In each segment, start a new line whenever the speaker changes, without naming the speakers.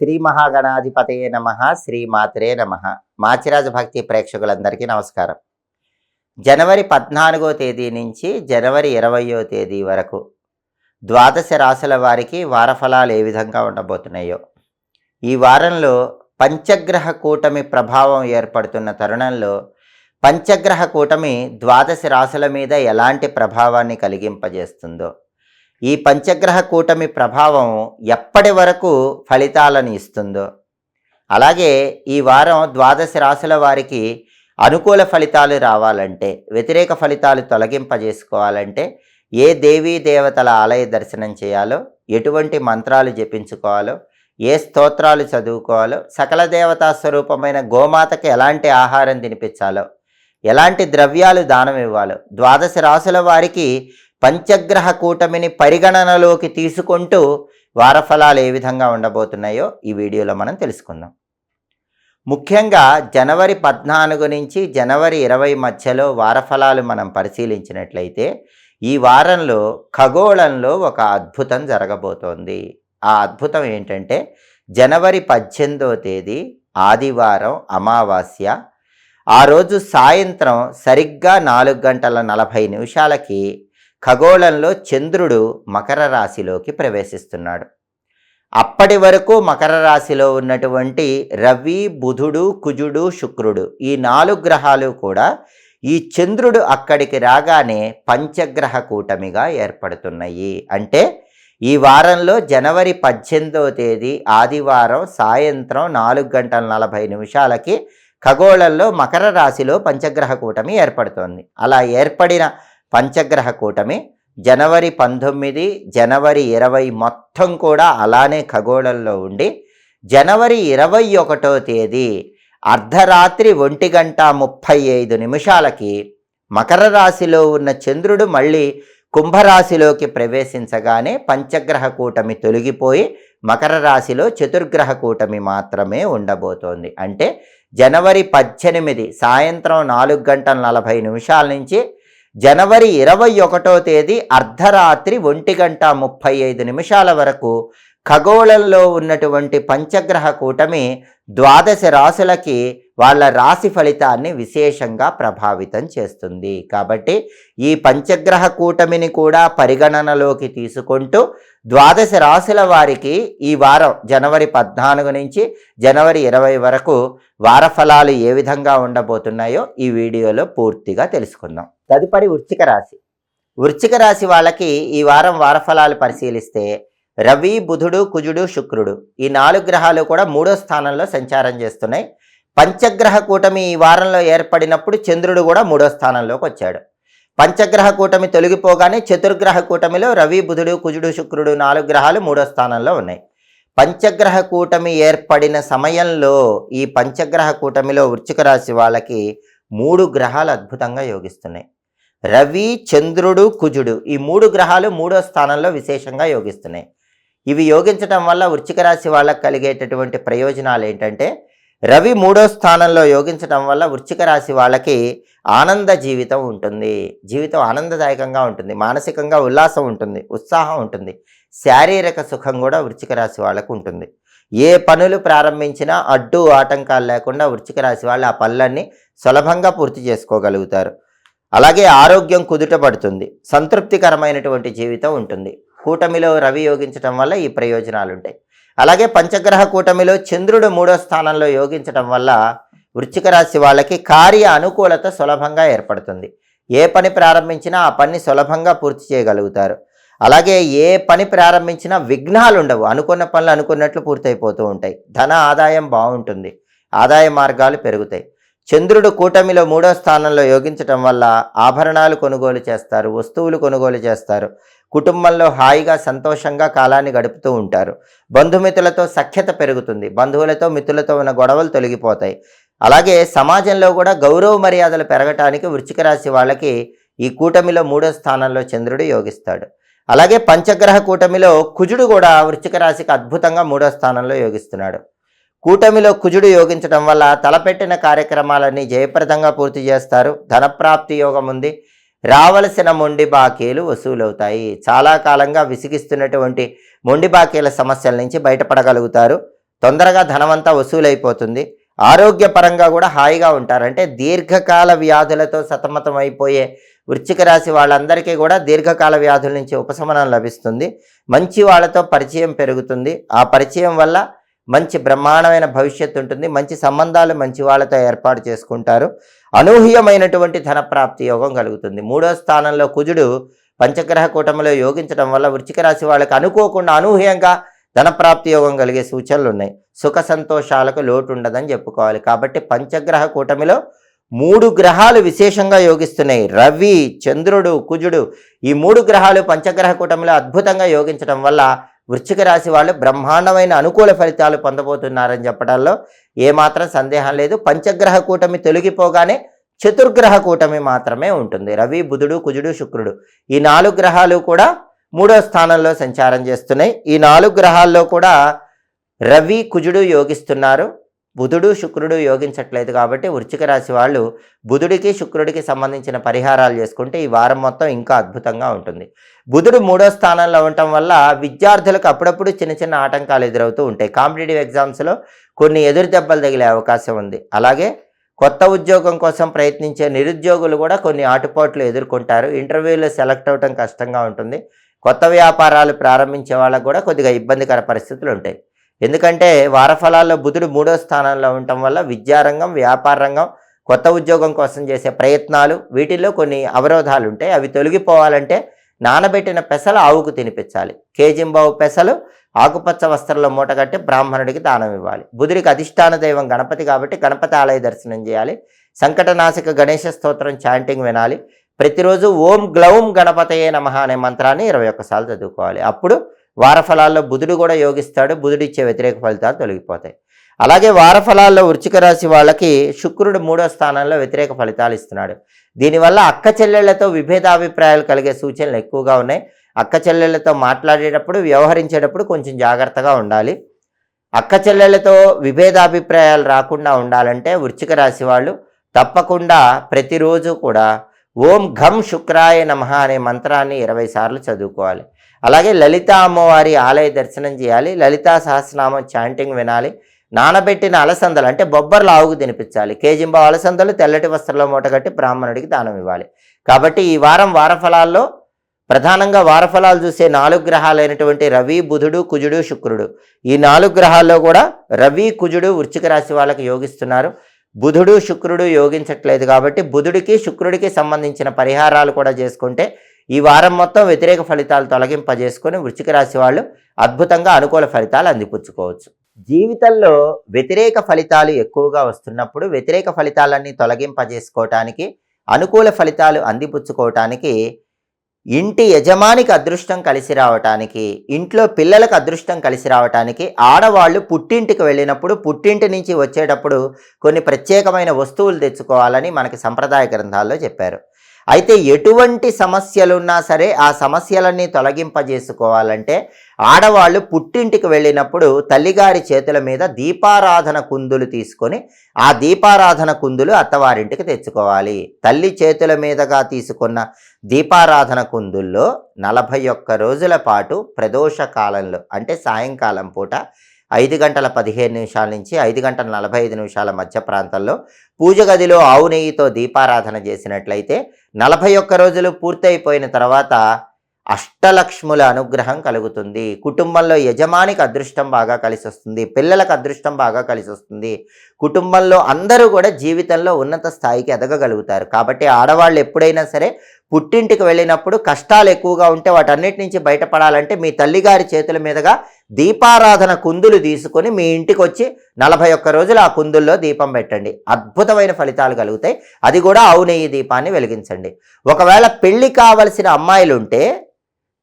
శ్రీ మహాగణాధిపతయే నమః. శ్రీ మాత్రే నమః. మాచిరాజ భక్తి ప్రేక్షకులందరికీ నమస్కారం. జనవరి 14వ తేదీ నుంచి జనవరి 20వ తేదీ వరకు ద్వాదశ రాశుల వారికి వారఫలాలు ఏ విధంగా ఉండబోతున్నాయో, ఈ వారంలో పంచగ్రహ కూటమి ప్రభావం ఏర్పడుతున్న తరుణంలో పంచగ్రహ కూటమి ద్వాదశ రాశుల మీద ఎలాంటి ప్రభావాన్ని కలిగింపజేస్తుందో, ఈ పంచగ్రహ కూటమి ప్రభావం ఎప్పటి వరకు ఫలితాలను ఇస్తుందో, అలాగే ఈ వారం ద్వాదశ రాశుల వారికి అనుకూల ఫలితాలు రావాలంటే, వ్యతిరేక ఫలితాలు తొలగింపజేసుకోవాలంటే ఏ దేవీ దేవతల ఆలయ దర్శనం చేయాలో, ఎటువంటి మంత్రాలు జపించుకోవాలో, ఏ స్తోత్రాలు చదువుకోవాలో, సకల దేవతా స్వరూపమైన గోమాతకి ఎలాంటి ఆహారం తినిపించాలో, ఎలాంటి ద్రవ్యాలు దానం ఇవ్వాలో, ద్వాదశ రాశుల వారికి పంచగ్రహ కూటమిని పరిగణనలోకి తీసుకుంటూ వారఫలాలు ఏ విధంగా ఉండబోతున్నాయో ఈ వీడియోలో మనం తెలుసుకుందాం. ముఖ్యంగా జనవరి 14 నుంచి జనవరి 20 మధ్యలో వారఫలాలు మనం పరిశీలించినట్లయితే ఈ వారంలో ఖగోళంలో ఒక అద్భుతం జరగబోతోంది. ఆ అద్భుతం ఏంటంటే జనవరి 18వ తేదీ ఆదివారం అమావాస్య. ఆ రోజు సాయంత్రం సరిగ్గా 4:40 ఖగోళంలో చంద్రుడు మకర రాశిలోకి ప్రవేశిస్తున్నాడు. అప్పటి వరకు మకర రాశిలో ఉన్నటువంటి రవి, బుధుడు, కుజుడు, శుక్రుడు ఈ 4 గ్రహాలు కూడా ఈ చంద్రుడు అక్కడికి రాగానే పంచగ్రహ కూటమిగా ఏర్పడుతున్నాయి. అంటే ఈ వారంలో జనవరి 18వ తేదీ ఆదివారం సాయంత్రం 4:40 ఖగోళంలో మకర రాశిలో పంచగ్రహ కూటమి ఏర్పడుతోంది. అలా ఏర్పడిన పంచగ్రహ కూటమి జనవరి 19, జనవరి 20 మొత్తం కూడా అలానే ఖగోళంలో ఉండి జనవరి 21వ తేదీ అర్ధరాత్రి 1:35 మకర రాశిలో ఉన్న చంద్రుడు మళ్ళీ కుంభరాశిలోకి ప్రవేశించగానే పంచగ్రహ కూటమి తొలగిపోయి మకర రాశిలో చతుర్గ్రహ కూటమి మాత్రమే ఉండబోతోంది. అంటే జనవరి 18 సాయంత్రం 4:40 నుంచి జనవరి 21వ తేదీ అర్ధరాత్రి 1:35 వరకు ఖగోళంలో ఉన్నటువంటి పంచగ్రహ కూటమి ద్వాదశ రాశులకి వాళ్ళ రాశి ఫలితాన్ని విశేషంగా ప్రభావితం చేస్తుంది. కాబట్టి ఈ పంచగ్రహ కూటమిని కూడా పరిగణనలోకి తీసుకుంటూ ద్వాదశ రాశుల వారికి ఈ వారం జనవరి 14 నుంచి జనవరి 20 వరకు వారఫలాలు ఏ విధంగా ఉండబోతున్నాయో ఈ వీడియోలో పూర్తిగా తెలుసుకుందాం. తదుపరి వృశ్చిక రాశి. వృశ్చిక రాశి వాళ్ళకి ఈ వారం వారఫలాలు పరిశీలిస్తే రవి, బుధుడు, కుజుడు, శుక్రుడు ఈ 4 గ్రహాలు కూడా 3వ స్థానంలో సంచారం చేస్తున్నాయి. పంచగ్రహ కూటమి ఈ వారంలో ఏర్పడినప్పుడు చంద్రుడు కూడా 3వ స్థానంలోకి వచ్చాడు. పంచగ్రహ కూటమి తొలగిపోగానే చతుర్గ్రహ కూటమిలో రవి, బుధుడు, కుజుడు, శుక్రుడు 4 గ్రహాలు 3వ స్థానంలో ఉన్నాయి. పంచగ్రహ కూటమి ఏర్పడిన సమయంలో ఈ పంచగ్రహ కూటమిలో వృశ్చిక రాశి వాళ్ళకి 3 గ్రహాలు అద్భుతంగా యోగిస్తున్నాయి. రవి, చంద్రుడు, కుజుడు ఈ 3 గ్రహాలు 3వ స్థానంలో విశేషంగా యోగిస్తున్నాయి. ఇవి యోగించడం వల్ల వృశ్చిక రాశి వాళ్ళకి కలిగేటటువంటి ప్రయోజనాలు ఏంటంటే, రవి 3వ స్థానంలో యోగించడం వల్ల వృశ్చిక రాశి వాళ్ళకి ఆనంద జీవితం ఉంటుంది. జీవితం ఆనందదాయకంగా ఉంటుంది, మానసికంగా ఉల్లాసం ఉంటుంది, ఉత్సాహం ఉంటుంది, శారీరక సుఖం కూడా వృశ్చిక రాశి వాళ్ళకు ఉంటుంది. ఏ పనులు ప్రారంభించినా అడ్డు ఆటంకాలు లేకుండా వృశ్చిక రాశి వాళ్ళు ఆ పనులన్నీ సులభంగా పూర్తి చేసుకోగలుగుతారు. అలాగే ఆరోగ్యం కుదుటపడుతుంది, సంతృప్తికరమైనటువంటి జీవితం ఉంటుంది. కూటమిలో రవి యోగించడం వల్ల ఈ ప్రయోజనాలు ఉంటాయి. అలాగే పంచగ్రహ కూటమిలో చంద్రుడు 3వ స్థానంలో యోగించడం వల్ల వృశ్చిక రాశి వాళ్ళకి కార్య అనుకూలత సులభంగా ఏర్పడుతుంది. ఏ పని ప్రారంభించినా ఆ పని సులభంగా పూర్తి చేయగలుగుతారు. అలాగే ఏ పని ప్రారంభించినా విఘ్నాలు ఉండవు, అనుకున్న పనులు అనుకున్నట్లు పూర్తయిపోతూ ఉంటాయి. ధన ఆదాయం బాగుంటుంది, ఆదాయ మార్గాలు పెరుగుతాయి. చంద్రుడు కూటమిలో 3వ స్థానంలో యోగించటం వల్ల ఆభరణాలు కొనుగోలు చేస్తారు, వస్తువులు కొనుగోలు చేస్తారు, కుటుంబంలో హాయిగా సంతోషంగా కాలాన్ని గడుపుతూ ఉంటారు. బంధుమిత్రులతో సఖ్యత పెరుగుతుంది, బంధువులతో మిత్రులతో ఉన్న గొడవలు తొలగిపోతాయి. అలాగే సమాజంలో కూడా గౌరవ మర్యాదలు పెరగటానికి వృశ్చిక రాశి వాళ్ళకి ఈ కూటమిలో 3వ స్థానంలో చంద్రుడు యోగిస్తాడు. అలాగే పంచగ్రహ కూటమిలో కుజుడు కూడా వృశ్చిక రాశికి అద్భుతంగా 3వ స్థానంలో యోగిస్తున్నాడు. కూటమిలో కుజుడు యోగించడం వల్ల తలపెట్టిన కార్యక్రమాలన్నీ జయప్రదంగా పూర్తి చేస్తారు. ధనప్రాప్తి యోగం ఉంది. రావలసిన మొండి బాకీలు వసూలవుతాయి. చాలా కాలంగా విసిగిస్తున్నటువంటి మొండి బాకీల సమస్యల నుంచి బయటపడగలుగుతారు. తొందరగా ధనమంతా వసూలైపోతుంది. ఆరోగ్యపరంగా కూడా హాయిగా ఉంటారు. అంటే దీర్ఘకాల వ్యాధులతో సతమతం అయిపోయే వృశ్చిక రాశి వాళ్ళందరికీ కూడా దీర్ఘకాల వ్యాధుల నుంచి ఉపశమనం లభిస్తుంది. మంచి వాళ్ళతో పరిచయం పెరుగుతుంది. ఆ పరిచయం వల్ల మంచి బ్రహ్మాండమైన భవిష్యత్తు ఉంటుంది. మంచి సంబంధాలు మంచి వాళ్ళతో ఏర్పాటు చేసుకుంటారు. అనూహ్యమైనటువంటి ధనప్రాప్తి యోగం కలుగుతుంది. 3వ స్థానంలో కుజుడు పంచగ్రహ కూటమిలో యోగించడం వల్ల వృశ్చిక రాశి వాళ్ళకి అనుకోకుండా అనూహ్యంగా ధనప్రాప్తి యోగం కలిగే సూచనలు ఉన్నాయి. సుఖ సంతోషాలకు లోటు ఉండదని చెప్పుకోవాలి. కాబట్టి పంచగ్రహ కూటమిలో 3 గ్రహాలు విశేషంగా యోగిస్తున్నాయి. రవి, చంద్రుడు, కుజుడు, ఈ 3 గ్రహాలు పంచగ్రహ కూటమిలో అద్భుతంగా యోగించడం వల్ల వృశ్చిక రాశి వాళ్ళు బ్రహ్మాండమైన అనుకూల ఫలితాలు పొందబోతున్నారని చెప్పడంలో ఏమాత్రం సందేహం లేదు. పంచగ్రహ కూటమి తొలగిపోగానే చతుర్గ్రహ కూటమి మాత్రమే ఉంటుంది. రవి, బుధుడు, కుజుడు, శుక్రుడు, ఈ 4 గ్రహాలు కూడా 3వ స్థానంలో సంచారం చేస్తున్నాయి. ఈ 4 గ్రహాల్లో కూడా రవి, కుజుడు యోగిస్తున్నారు. బుధుడు, శుక్రుడు యోగించట్లేదు. కాబట్టి వృశ్చిక రాశి వాళ్ళు బుధుడికి, శుక్రుడికి సంబంధించిన పరిహారాలు చేసుకుంటే ఈ వారం మొత్తం ఇంకా అద్భుతంగా ఉంటుంది. బుధుడు 3వ స్థానంలో ఉండటం వల్ల విద్యార్థులకు అప్పుడప్పుడు చిన్న చిన్న ఆటంకాలు ఎదురవుతూ ఉంటాయి. కాంపిటేటివ్ ఎగ్జామ్స్లో కొన్ని ఎదురు దెబ్బలు తగిలే అవకాశం ఉంది. అలాగే కొత్త ఉద్యోగం కోసం ప్రయత్నించే నిరుద్యోగులు కూడా కొన్ని ఆటుపోట్లు ఎదుర్కొంటారు. ఇంటర్వ్యూలో సెలెక్ట్ అవ్వడం కష్టంగా ఉంటుంది. కొత్త వ్యాపారాలు ప్రారంభించే వాళ్ళకు కూడా కొద్దిగా ఇబ్బందికర పరిస్థితులు ఉంటాయి. ఎందుకంటే వారఫలాల్లో బుధుడు 3వ స్థానంలో ఉండటం వల్ల విద్యారంగం, వ్యాపార రంగం, కొత్త ఉద్యోగం కోసం చేసే ప్రయత్నాలు, వీటిల్లో కొన్ని అవరోధాలు ఉంటాయి. అవి తొలగిపోవాలంటే నానబెట్టిన పెసలు ఆవుకు తినిపించాలి. కేజింబావు పెసలు ఆకుపచ్చ వస్త్రంలో మూటగట్టి బ్రాహ్మణుడికి దానం ఇవ్వాలి. బుధుడికి అధిష్టాన దైవం గణపతి కాబట్టి గణపతి ఆలయ దర్శనం చేయాలి. సంకటనాశక గణేశ స్తోత్రం చాంటింగ్ వినాలి. ప్రతిరోజు ఓం గ్లౌం గణపతయే నమః అనే మంత్రాన్ని 21 సార్లు చదువుకోవాలి. అప్పుడు వారఫలాల్లో బుధుడు కూడా యోగిస్తాడు. బుధుడు ఇచ్చే వ్యతిరేక ఫలితాలు తొలగిపోతాయి. అలాగే వారఫలాల్లో వృశ్చిక రాశి వాళ్ళకి శుక్రుడు 3వ స్థానంలో వ్యతిరేక ఫలితాలు ఇస్తున్నాడు. దీనివల్ల అక్క చెల్లెళ్లతో విభేదాభిప్రాయాలు కలిగే సూచనలు ఎక్కువగా ఉన్నాయి. అక్క చెల్లెళ్లతో మాట్లాడేటప్పుడు, వ్యవహరించేటప్పుడు కొంచెం జాగ్రత్తగా ఉండాలి. అక్క చెల్లెళ్లతో విభేదాభిప్రాయాలు రాకుండా ఉండాలంటే వృశ్చిక రాశి వాళ్ళు తప్పకుండా ప్రతిరోజు కూడా ఓం ఘం శుక్రాయ నమః అనే మంత్రాన్ని 20 సార్లు చదువుకోవాలి. అలాగే లలితా అమ్మవారి ఆలయ దర్శనం చేయాలి. లలితా సహస్రనామం చాంటింగ్ వినాలి. నానబెట్టిన అలసందలు అంటే బొబ్బర్లు ఆవుకు తినిపించాలి. కేజింబా అలసందలు తెల్లటి వస్త్రంలో మూటగట్టి బ్రాహ్మణుడికి దానం ఇవ్వాలి. కాబట్టి ఈ వారం వారఫలాల్లో ప్రధానంగా వారఫలాలు చూసే 4 గ్రహాలైనటువంటి రవి, బుధుడు, కుజుడు, శుక్రుడు, ఈ 4 గ్రహాల్లో కూడా రవి, కుజుడు వృశ్చిక రాశి వాళ్ళకి యోగిస్తున్నారు. బుధుడు, శుక్రుడు యోగించట్లేదు. కాబట్టి బుధుడికి, శుక్రుడికి సంబంధించిన పరిహారాలు కూడా చేసుకుంటే ఈ వారం మొత్తం వ్యతిరేక ఫలితాలు తొలగింపజేసుకొని వృశ్చిక రాశి వాళ్ళు అద్భుతంగా అనుకూల ఫలితాలు అందిపుచ్చుకోవచ్చు. జీవితంలో వ్యతిరేక ఫలితాలు ఎక్కువగా వస్తున్నప్పుడు వ్యతిరేక ఫలితాలన్నీ తొలగింపజేసుకోవటానికి, అనుకూల ఫలితాలు అందిపుచ్చుకోవటానికి, ఇంటి యజమానికి అదృష్టం కలిసి రావటానికి, ఇంట్లో పిల్లలకు అదృష్టం కలిసి రావటానికి ఆడవాళ్ళు పుట్టింటికి వెళ్ళినప్పుడు, పుట్టింటి నుంచి వచ్చేటప్పుడు కొన్ని ప్రత్యేకమైన వస్తువులు తెచ్చుకోవాలని మనకి సంప్రదాయ గ్రంథాల్లో చెప్పారు. అయితే ఎటువంటి సమస్యలున్నా సరే ఆ సమస్యలన్నీ తొలగింపజేసుకోవాలంటే ఆడవాళ్ళు పుట్టింటికి వెళ్ళినప్పుడు తల్లిగారి చేతుల మీద దీపారాధన కుందులు తీసుకొని ఆ దీపారాధన కుందులు అత్తవారింటికి తెచ్చుకోవాలి. తల్లి చేతుల మీదుగా తీసుకున్న దీపారాధన కుందుల్లో 41 రోజుల పాటు ప్రదోష కాలంలో అంటే సాయంకాలం పూట 5:15 నుంచి 5:45 మధ్య ప్రాంతంలో పూజ గదిలో ఆవు నెయ్యితో దీపారాధన చేసినట్లయితే 41 రోజులు పూర్తయిపోయిన తర్వాత అష్టలక్ష్ముల అనుగ్రహం కలుగుతుంది. కుటుంబంలో యజమానికి అదృష్టం బాగా కలిసి వస్తుంది. పిల్లలకు అదృష్టం బాగా కలిసి వస్తుంది. కుటుంబంలో అందరూ కూడా జీవితంలో ఉన్నత స్థాయికి ఎదగగలుగుతారు. కాబట్టి ఆడవాళ్ళు ఎప్పుడైనా సరే పుట్టింటికి వెళ్ళినప్పుడు కష్టాలు ఎక్కువగా ఉంటే వాటన్నిటి నుంచి బయటపడాలంటే మీ తల్లిగారి చేతుల మీదుగా దీపారాధన కుందులు తీసుకొని మీ ఇంటికి వచ్చి 41 రోజులు ఆ కుందుల్లో దీపం పెట్టండి. అద్భుతమైన ఫలితాలు కలుగుతాయి. అది కూడా ఆవు నెయ్యి దీపాన్ని వెలిగించండి. ఒకవేళ పెళ్లి కావలసిన అమ్మాయిలు ఉంటే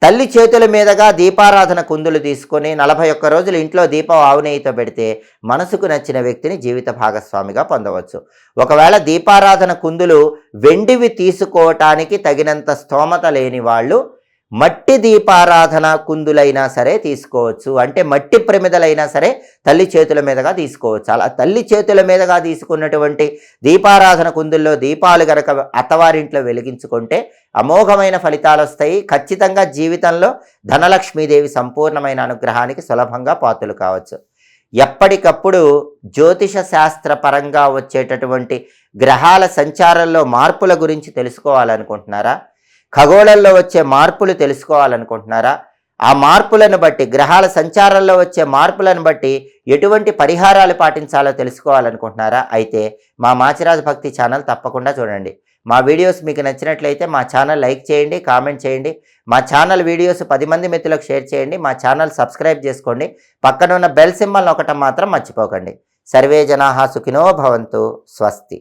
తల్లి చేతుల మీదుగా దీపారాధన కుందులు తీసుకొని 41 రోజులు ఇంట్లో దీపం ఆవు నెయ్యితో పెడితే మనసుకు నచ్చిన వ్యక్తిని జీవిత భాగస్వామిగా పొందవచ్చు. ఒకవేళ దీపారాధన కుందులు వెండివి తీసుకోవటానికి తగినంత స్తోమత లేని వాళ్ళు మట్టి దీపారాధన కుందులైనా సరే తీసుకోవచ్చు. అంటే మట్టి ప్రమిదలైనా సరే తల్లి చేతుల మీదుగా తీసుకోవచ్చు. అలా తల్లి చేతుల మీదుగా తీసుకున్నటువంటి దీపారాధన కుందుల్లో దీపాలు గనక అత్తవారింట్లో వెలిగించుకుంటే అమోఘమైన ఫలితాలు వస్తాయి. ఖచ్చితంగా జీవితంలో ధనలక్ష్మీదేవి సంపూర్ణమైన అనుగ్రహానికి సులభంగా పాత్రలు కావచ్చు. ఎప్పటికప్పుడు జ్యోతిష శాస్త్ర పరంగా వచ్చేటటువంటి గ్రహాల సంచారంలో మార్పుల గురించి తెలుసుకోవాలనుకుంటున్నారా? ఖగోళంలో వచ్చే మార్పులు తెలుసుకోవాలనుకుంటున్నారా? ఆ మార్పులను బట్టి, గ్రహాల సంచారంలో వచ్చే మార్పులను బట్టి ఎటువంటి పరిహారాలు పాటించాలో తెలుసుకోవాలనుకుంటున్నారా? అయితే మా మాచిరాజు భక్తి ఛానల్ తప్పకుండా చూడండి. మా వీడియోస్ మీకు నచ్చినట్లయితే మా ఛానల్ లైక్ చేయండి, కామెంట్ చేయండి. మా ఛానల్ వీడియోస్ 10 మంది మిత్రులకు షేర్ చేయండి. మా ఛానల్ సబ్స్క్రైబ్ చేసుకోండి. పక్కన ఉన్న బెల్ సింబల్ నొక్కటం మాత్రం మర్చిపోకండి. సర్వే జనాః సుఖినో భవంతు. స్వస్తి.